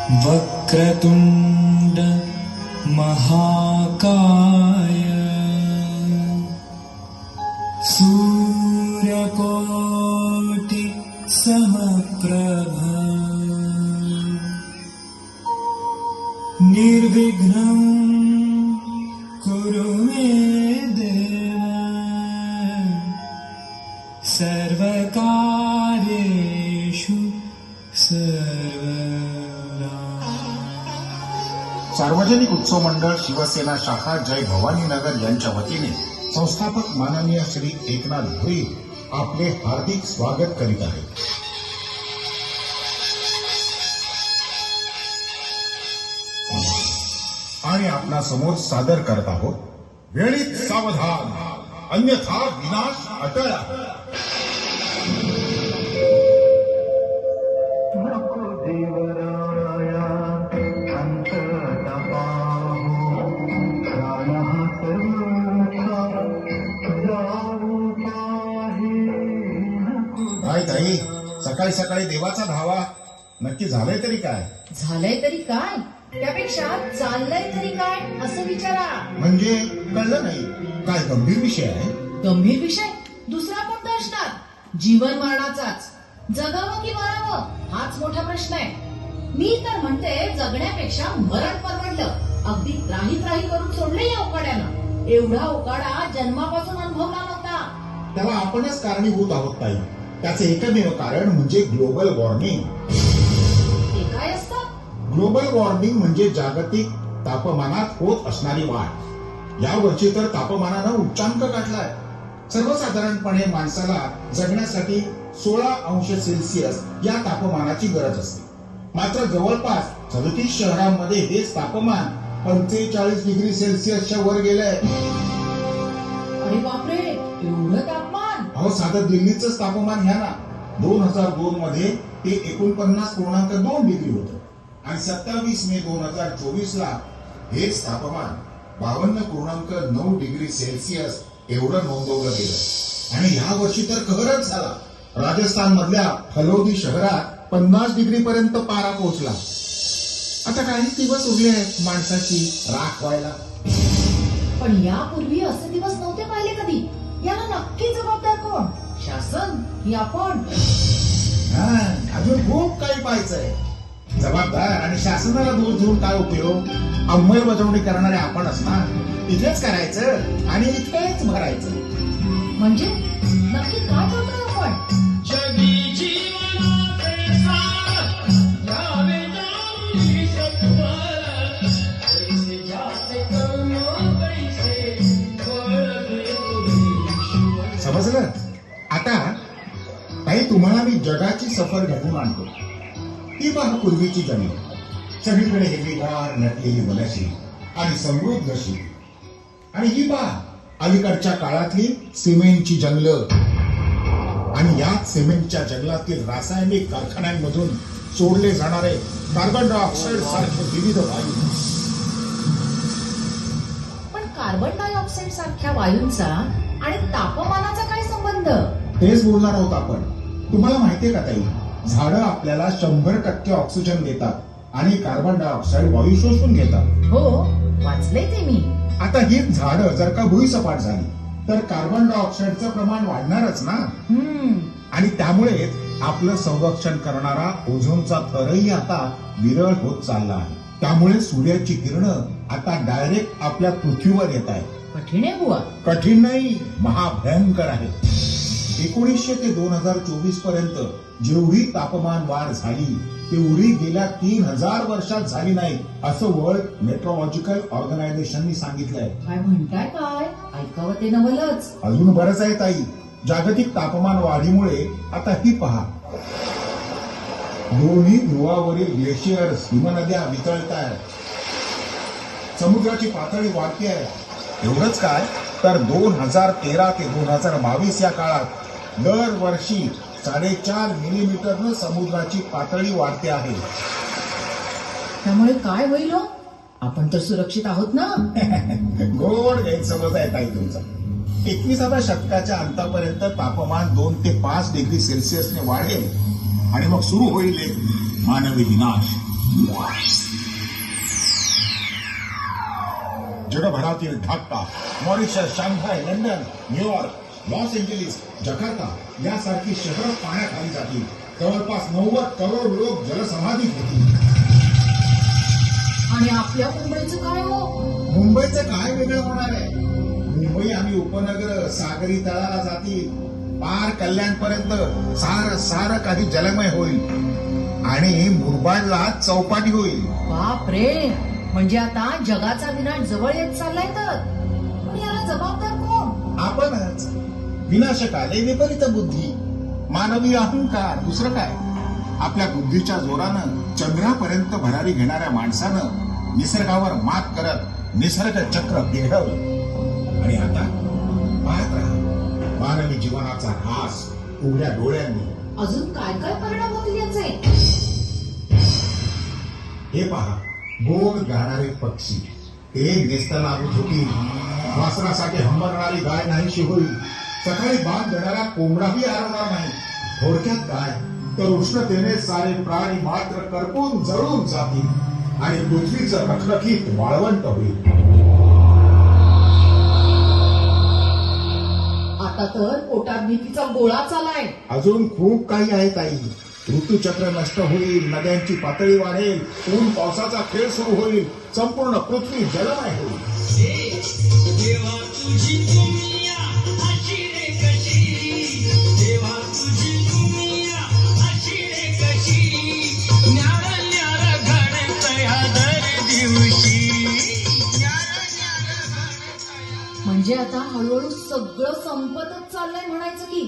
वक्रतुंड महाकाय सूर्यकोटि समप्रभ निर्विघ्नं कुरु मे देव सर्वकार्येषु सर्वदा। सार्वजनिक उत्सव मंडळ शिवसेना शाखा जय भवानीनगर यांच्या वतीने संस्थापक माननीय श्री एकनाथ भोईर आपले हार्दिक स्वागत करीत आहेत. आणि आपला समोर सादर करत आहोत वेळीच सावधान अन्यथा विनाश अटळ आहे. काय ताई, सकाळी सकाळी देवाचा धावा नक्की झालंय तरी काय? झालंय तरी काय, त्यापेक्षा चाललंय तरी काय असं विचारा. म्हणजे कळलं नाही, काय गंभीर विषय आहे? गंभीर विषय दुसरा कोणता असणार? जीवन मरणाचाच. जगावं की मरावं हाच मोठा प्रश्न आहे. मी तर म्हणते जगण्यापेक्षा मरण परवडलं. अगदी त्राही करून सोडले या उकाड्यानं. एवढा उकाडा जन्मापासून अनुभवला नव्हता. त्याला आपणच कारणीभूत आहोत ताई. त्याचे एकमेव कारण म्हणजे ग्लोबल वॉर्मिंग. ते काय असतं? ग्लोबल वॉर्मिंग म्हणजे जागतिक तापमानात होत असणारी वाढ. या वर्षी तर तापमानानं उच्चांक गाठलाय. सर्वसाधारणपणे माणसाला जगण्यासाठी 16 अंश सेल्सिअस या तापमानाची गरज असते. मात्र जवळपास 37 शहरांमध्ये हेच तापमान 45 डिग्री सेल्सिअसच्या वर गेलंय. अरे बापरे, एवढं तापमान? अहो, साधं दिल्लीच तापमान घ्या ना. 2002 मध्ये ते 49.2 डिग्री होतं आणि 27 मे 2024 ला हेच तापमान 52.9 डिग्री सेल्सिअस एवढं नोंदवलं गेलं. आणि या वर्षी तर कहरच झाला. राजस्थान मधल्या फलोदी शहरात 50 डिग्री पर्यंत पारा पोहोचला. आता काही दिवस उरले आहेत माणसाची राख व्हायला. पण यापूर्वी असे दिवस नव्हते पाहिले कधी. याला नक्की जबाबदार कोण? शासन की आपण? अजून खूप काही पाहायचंय. जबाबदार आणि शासनाला दूर देऊन काय उपयोग? अंमलबजावणी करणारे आपणच ना. इथेच करायचं आणि इथेच भरायचं. म्हणजे नक्की काय करतोय आपण? समजलं? आता ताई, तुम्हाला मी जगाची सफर घडवून आणतो. ती पहा पूर्वीची जमीन. सगळीकडे हिरवीगार नटलेली वनशी आणि समृद्ध अशी. आणि ही पहा अलीकडच्या काळातली सिमेंटची जंगलं. आणि याच सिमेंटच्या जंगलातील रासायनिक कारखान्यांमधून सोडले जाणारे कार्बन डायऑक्साईड सारखे विविध वायू. पण कार्बन डायऑक्साईड सारख्या वायूंचा आणि तापमानाचा काय संबंध? तेच बोलणार आहोत आपण. तुम्हाला माहितीये का ताई, झाडं आपल्याला 100% ऑक्सिजन देतात आणि कार्बन डायऑक्साईड वायू शोषून घेतात. हो, वाचलंय ते मी. आता ही झाडं जर का भुईसपाट झाली तर कार्बन डायऑक्साईडचं प्रमाण वाढणारच ना. आणि त्यामुळे आपलं संरक्षण करणारा ओझोनचा थरही आता विरळ होत चालला आहे. त्यामुळे सूर्याची किरणं आता डायरेक्ट आपल्या पृथ्वीवर येत आहेत. कठीण आहे बुवा. कठीण नाही, महाभयंकर आहे. 1900 ते 2024 पर्यंत जेवढी तापमान वाढ झाली तेवढी गेल्या 3000 वर्षात झाली नाही, असं वर्ल्ड मेट्रोलॉजिकल ऑर्गनायझेशननी सांगितलंय. काय म्हणताय? काय ऐकावं ते नवलच. अजून बरंच आहे ताई. जागतिक तापमान वाढीमुळे आता ही पहा, दोन्ही ध्रुवावरील ग्लेशियर्स, हिमनद्या वितळत आहेत. समुद्राची पातळी वाढते आहे. एवढंच काय, तर 2013 ते 2022 या काळात दरवर्षी 4.5 मिलीमीटरनं समुद्राची पातळी वाढते आहे. त्यामुळे काय होईल हो? आपण तर सुरक्षित आहोत ना. गोड गैरसमज आहे ताई तुमचा. 21व्या शतकाच्या अंतापर्यंत तापमान 2 ते 5 डिग्री सेल्सिअसने वाढेल आणि मग सुरू होईल एक मानवी विनाश. जगभरातील Dhaka, Mauritius, Shanghai, London, New York, Los Angeles, Jakarta यासारखी शहरं पाण्याखाली जातील. जवळपास 90 करोड लोक जलसमाधी होतील. आणि आपल्या मुंबईचं काय हो? मुंबईचं काय वेगळं होणार आहे? मुंबई आणि उपनगर सागरी तळाला जातील. पार कल्याणपर्यंत सारं काही जलमय होईल आणि मुरबाडला चौपाटी होईल. बाप रे, म्हणजे आता जगाचा विनाश जवळ येत चाललाय. तर पण याला जबाबदार कोण? आपणच. विनाशकाले विपरीत बुद्धी, मानवी अहंकार, दुसरं काय? आपल्या बुद्धीच्या जोरानं चंद्रापर्यंत भरारी घेणाऱ्या माणसानं निसर्गावर मात करत निसर्ग चक्र बिघडवलं. आणि आता पाहत राहा मानवी जीवनाचा ऱ्हास उघड्या डोळ्यांनी. अजून काय काय परिणाम होतील याचे? हे पहा, गोड गाणारे पक्षी ते नेस्तनाबूत होतील. वासनासाठी हंबरणारी गाय नाहीशी होईल. सकाळी बांध देणारा कोंबडाही आरवणार नाही. थोडक्यात काय, तर उष्णतेने सारे प्राणी मात्र करपून जळून जातील आणि पृथ्वीचं रखरखीत वाळवंट होईल. आता तर पोटात भीतीचा गोळा चालाय. अजून खूप काही आहे ताई. ऋतुचक्र नष्ट होईल, नद्यांची पातळी वाढेल, ऊन पावसाचा खेळ सुरू होईल, संपूर्ण पृथ्वी जलमय होईल. देवा तुझी दुनिया अशी रे कशी, देवा तुझी दुनिया अशी रे कशी, न्यारा न्यारा घडत ह्या दर दिवशी, न्यारा न्यारा घडत ह्या. म्हणजे आता हळूहळू सगळं संपतच चाललंय म्हणायचं की.